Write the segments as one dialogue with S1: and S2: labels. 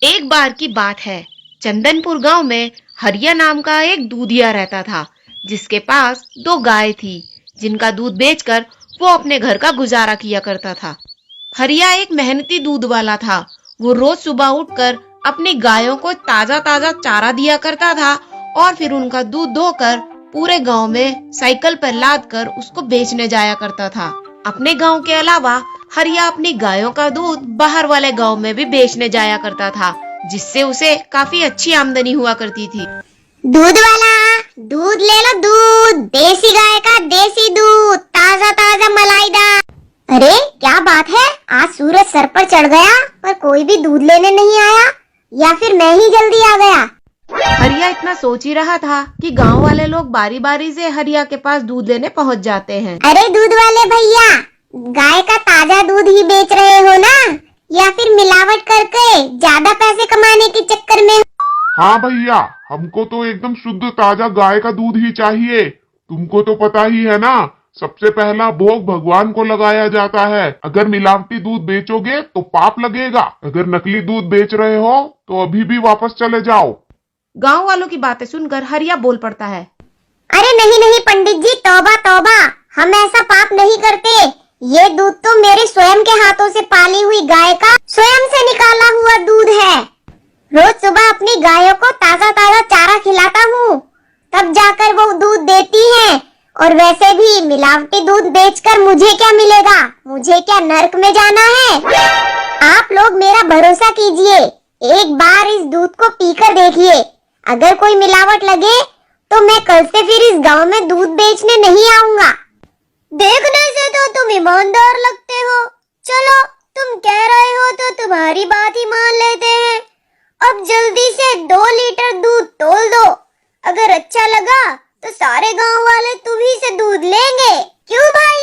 S1: एक बार की बात है, चंदनपुर गांव में हरिया नाम का एक दूधिया रहता था, जिसके पास दो गाय थी, जिनका दूध बेचकर वो अपने घर का गुजारा किया करता था। हरिया एक मेहनती दूध वाला था। वो रोज सुबह उठकर अपनी गायों को ताजा ताजा चारा दिया करता था और फिर उनका दूध धोकर पूरे गांव में साइकिल पर लाद कर उसको बेचने जाया करता था। अपने गांव के अलावा हरिया अपनी गायों का दूध बाहर वाले गांव में भी बेचने जाया करता था, जिससे उसे काफी अच्छी आमदनी हुआ करती थी।
S2: दूध वाला, दूध ले लो, दूध देसी गाय का देसी दूध, ताजा ताजा मलाईदार। अरे क्या बात है, आज सूरज सर पर चढ़ गया पर कोई भी दूध लेने नहीं आया, या फिर मैं ही जल्दी आ गया।
S1: हरिया इतना सोच ही रहा था कि गांव वाले लोग बारी बारी से हरिया के पास दूध लेने पहुंच जाते हैं।
S2: अरे दूध वाले भैया, गाय का ताजा दूध ही बेच रहे हो ना, या फिर मिलावट करके ज्यादा पैसे कमाने के चक्कर में?
S3: हाँ भैया, हमको तो एकदम शुद्ध ताजा गाय का दूध ही चाहिए। तुमको तो पता ही है ना, सबसे पहला भोग भगवान को लगाया जाता है। अगर मिलावटी दूध बेचोगे तो पाप लगेगा। अगर नकली दूध बेच रहे हो तो अभी भी वापस चले जाओ।
S1: गांव वालों की बातें सुनकर हरिया बोल पड़ता है।
S2: अरे नहीं नहीं पंडित जी, तौबा तौबा, हम ऐसा पाप नहीं करते। ये दूध तो मेरे स्वयं के हाथों से पाली हुई गाय का स्वयं से निकाला हुआ दूध है। रोज सुबह अपनी गायों को ताजा ताजा चारा खिलाता हूँ, तब जाकर वो दूध देती है। और वैसे भी मिलावटी दूध बेचकर मुझे क्या मिलेगा? मुझे क्या नर्क में जाना है? आप लोग मेरा भरोसा कीजिए, एक बार इस दूध को पीकर देखिए। अगर कोई मिलावट लगे तो मैं कल से फिर इस गांव में दूध बेचने नहीं आऊंगा। देखने से तो तुम ईमानदार लगते हो। चलो, तुम कह रहे हो तो तुम्हारी बात ही मान लेते हैं। अब जल्दी से 2 लीटर दूध तोल दो। अगर अच्छा लगा तो सारे गांव वाले तुम्ही से दूध लेंगे। क्यों भाई?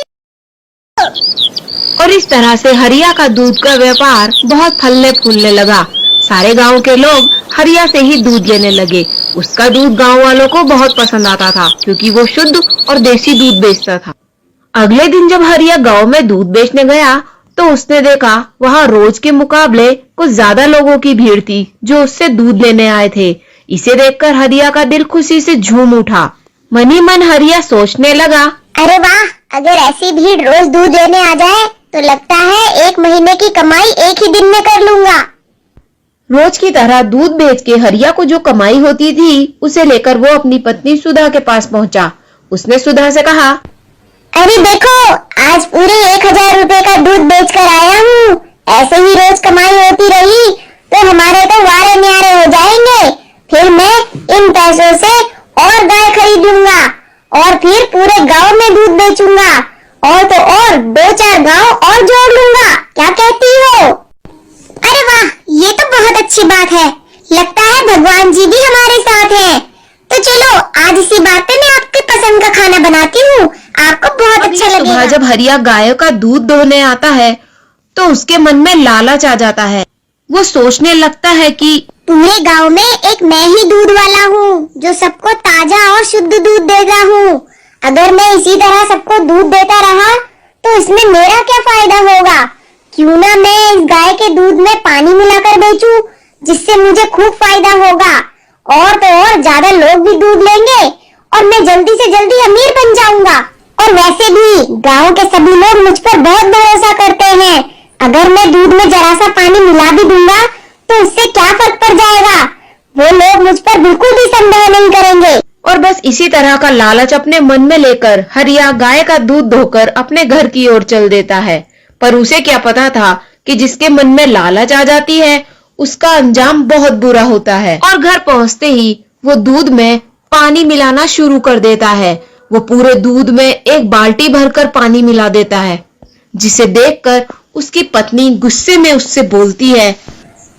S1: और इस तरह से हरिया का दूध का व्यापार बहुत फलने फूलने लगा। सारे गांव के लोग हरिया से ही दूध लेने लगे। उसका दूध गांव वालों को बहुत पसंद आता था, क्योंकि वो शुद्ध और देसी दूध बेचता था। अगले दिन जब हरिया गांव में दूध बेचने गया तो उसने देखा वहां रोज के मुकाबले कुछ ज्यादा लोगों की भीड़ थी जो उससे दूध लेने आए थे। इसे देखकर हरिया का दिल खुशी से झूम उठा। मन ही मन हरिया सोचने लगा,
S2: अरे वाह, अगर ऐसी भीड़ रोज दूध लेने आ जाए तो लगता है 1 महीने की कमाई एक ही दिन में कर लूंगा।
S1: रोज की तरह दूध बेच के हरिया को जो कमाई होती थी उसे लेकर वो अपनी पत्नी सुधा के पास पहुंचा। उसने सुधा से कहा,
S2: अरे देखो, आज पूरे 1000 रुपए का दूध बेच कर आया हूँ। ऐसे ही रोज कमाई होती रही तो हमारे तो वारे न्यारे हो जाएंगे। फिर मैं इन पैसों से और गाय खरीद लूंगा और फिर पूरे गांव में दूध बेचूंगा, और तो और 2-4 गांव और जोड़ लूंगा। क्या कहती हो? अरे वाह, ये तो बहुत अच्छी बात है। लगता है भगवान जी भी हमारे साथ हैं। तो चलो, आज इसी बात पे मैं आपके पसंद का खाना बनाती हूँ, आपको बहुत अच्छा लगेगा।
S1: जब हरिया गायों का दूध दोहने आता है तो उसके मन में लालच आ जाता है। वो सोचने लगता है कि
S2: पूरे गांव में एक मैं ही दूध वाला हूँ जो सबको ताजा और शुद्ध दूध देता हूँ। अगर मैं इसी तरह सबको दूध देता रहा तो इसमें मेरा क्या फायदा होगा? क्यों ना मैं इस गाय के दूध में पानी मिलाकर बेचूं, जिससे मुझे खूब फायदा होगा, और तो और ज्यादा लोग भी दूध लेंगे और मैं जल्दी से जल्दी अमीर बन जाऊंगा। और वैसे भी गांव के सभी लोग मुझ पर बहुत भरोसा करते हैं। अगर मैं दूध में जरा सा पानी मिला भी दूंगा तो उससे क्या फर्क पड़ जाएगा? वो लोग मुझ पर बिल्कुल भी संदेह नहीं करेंगे।
S1: और बस इसी तरह का लालच अपने मन में लेकर हरिया गाय का दूध धोकर अपने घर की ओर चल देता है। पर उसे क्या पता था कि जिसके मन में लालच आ जाती है उसका अंजाम बहुत बुरा होता है। और घर पहुंचते ही वो दूध में पानी मिलाना शुरू कर देता है। वो पूरे दूध में 1 बाल्टी भरकर पानी मिला देता है, जिसे देखकर उसकी पत्नी गुस्से में उससे बोलती है,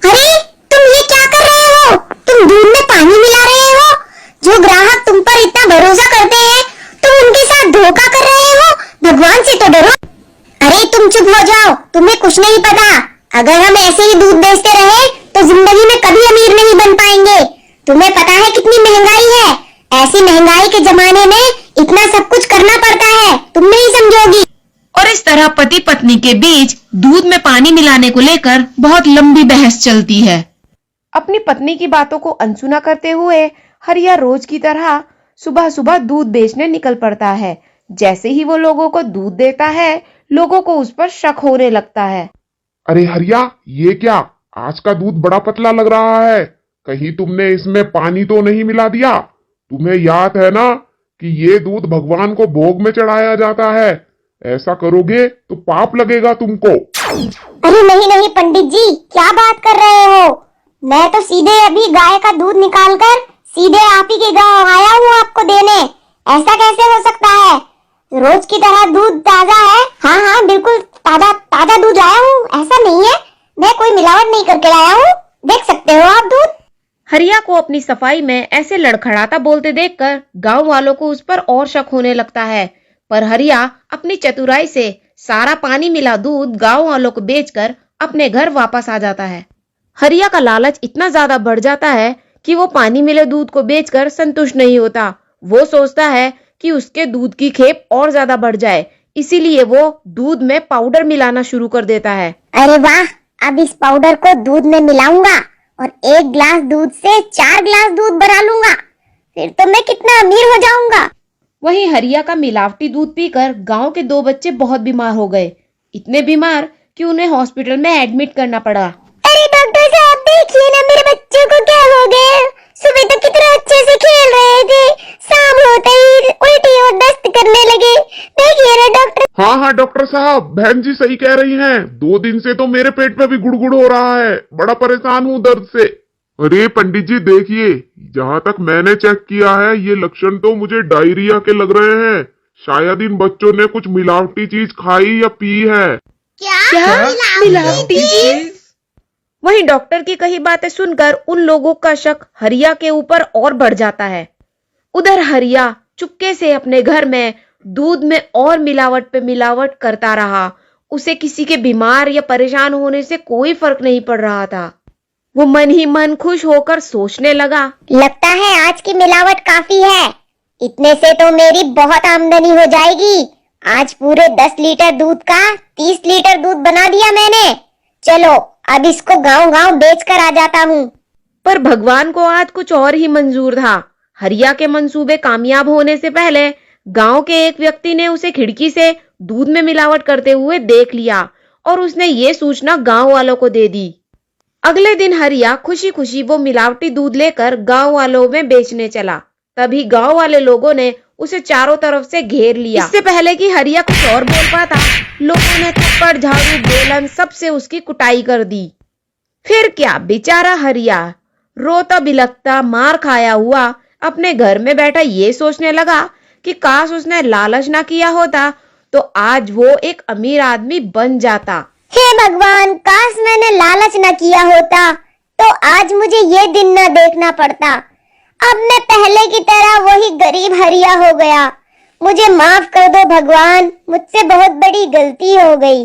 S2: अरे तुम ये क्या कर रहे हो? तुम दूध में पानी मिला रहे हो? जो ग्राहक तुम पर इतना भरोसा करते हैं तुम उनके साथ धोखा कर रहे हो। भगवान से तो डरो। अरे तुम चुप हो जाओ, तुम्हें कुछ नहीं पता। अगर हम ऐसे ही दूध बेचते रहे तो जिंदगी में कभी अमीर नहीं बन पाएंगे। तुम्हें पता है कितनी महंगाई है? ऐसी महंगाई के जमाने में इतना सब कुछ करना पड़ता है, तुम नहीं समझोगी।
S1: और इस तरह पति पत्नी के बीच दूध में पानी मिलाने को लेकर बहुत लंबी बहस चलती है। अपनी पत्नी की बातों को अनसुना करते हुए हरिया रोज की तरह सुबह सुबह दूध बेचने निकल पड़ता है। जैसे ही वो लोगों को दूध देता है, लोगों को उस पर शक होने लगता है।
S3: अरे हरिया, ये क्या, आज का दूध बड़ा पतला लग रहा है। कहीं तुमने इसमें पानी तो नहीं मिला दिया? तुम्हें याद है ना कि ये दूध भगवान को भोग में चढ़ाया जाता है। ऐसा करोगे तो पाप लगेगा तुमको।
S2: अरे नहीं नहीं पंडित जी, क्या बात कर रहे हो? मैं तो सीधे अभी गाय का दूध निकाल कर सीधे आप ही के गांव आया हूँ आपको देने। ऐसा कैसे हो सकता है? रोज की तरह दूध ताजा है। हाँ हाँ बिल्कुल ताजा ताजा दूध लाया हूँ, ऐसा नहीं है, मैं कोई मिलावट नहीं करके लाया हूँ। देख सकते हो आप दूध।
S1: हरिया को अपनी सफाई में ऐसे लड़खड़ाता बोलते देखकर गांव वालों को उस पर और शक होने लगता है। पर हरिया अपनी चतुराई से सारा पानी मिला दूध गांव वालों को बेचकर अपने घर वापस आ जाता है। हरिया का लालच इतना ज्यादा बढ़ जाता है कि वो पानी मिले दूध को बेचकर संतुष्ट नहीं होता। वो सोचता है कि उसके दूध की खेप और ज्यादा बढ़ जाए, इसीलिए वो दूध में पाउडर मिलाना शुरू कर देता है।
S2: अरे वाह, अब इस पाउडर को दूध में मिलाऊंगा और 1 गिलास दूध से 4 गिलास दूध बना लूंगा। फिर तो मैं कितना अमीर हो जाऊंगा।
S1: वहीं हरिया का मिलावटी दूध पीकर गांव के 2 बच्चे बहुत बीमार हो गए। इतने बीमार कि उन्हें हॉस्पिटल में एडमिट करना पड़ा।
S2: अरे डॉक्टर साहब देखिए ना, मेरे बच्चों को क्या हो गया? सुबह तो कितना अच्छे से खेल रहे थे, शाम होते ही उल्टी और दस्त करने लगे। देखिए ना डॉक्टर।
S3: हाँ हाँ डॉक्टर साहब, बहन जी सही कह रही हैं। 2 दिन से तो मेरे पेट में भी गुड़गुड़ हो रहा है, बड़ा परेशान हूँ दर्द से। अरे पंडित जी देखिए, जहाँ तक मैंने चेक किया है ये लक्षण तो मुझे डायरिया के लग रहे हैं। शायद इन बच्चों ने कुछ मिलावटी चीज खाई या पी है।
S2: क्या
S1: मिलावटी चीज? वहीं डॉक्टर की कही बातें सुनकर उन लोगों का शक हरिया के ऊपर और बढ़ जाता है। उधर हरिया चुपके से अपने घर में दूध में और मिलावट पे मिलावट करता रहा। उसे किसी के बीमार या परेशान होने से कोई फर्क नहीं पड़ रहा था। वो मन ही मन खुश होकर सोचने लगा,
S2: लगता है आज की मिलावट काफी है, इतने से तो मेरी बहुत आमदनी हो जाएगी। आज पूरे 10 लीटर दूध का 30 लीटर दूध बना दिया मैंने। चलो अब इसको गांव गांव बेच कर आ जाता हूँ।
S1: पर भगवान को आज कुछ और ही मंजूर था। हरिया के मंसूबे कामयाब होने से पहले गांव के एक व्यक्ति ने उसे खिड़की से दूध में मिलावट करते हुए देख लिया और उसने ये सूचना गांव वालों को दे दी। अगले दिन हरिया खुशी खुशी वो मिलावटी दूध लेकर गांव वालों में बेचने चला। तभी गांव वाले लोगों ने उसे चारों तरफ से घेर लिया। इससे पहले कि हरिया कुछ और बोल पाता, लोगों ने थप्पड़, झाड़ू, बेलन सबसे उसकी कुटाई कर दी। फिर क्या, बेचारा हरिया रोता बिलखता मार खाया हुआ अपने घर में बैठा ये सोचने लगा कि काश उसने लालच ना किया होता तो आज वो एक अमीर आदमी बन जाता।
S2: हे भगवान, काश मैंने लालच न किया होता तो आज मुझे ये दिन न देखना पड़ता। अब मैं पहले की तरह वही गरीब हरिया हो गया। मुझे माफ कर दो भगवान, मुझसे बहुत बड़ी गलती हो गई।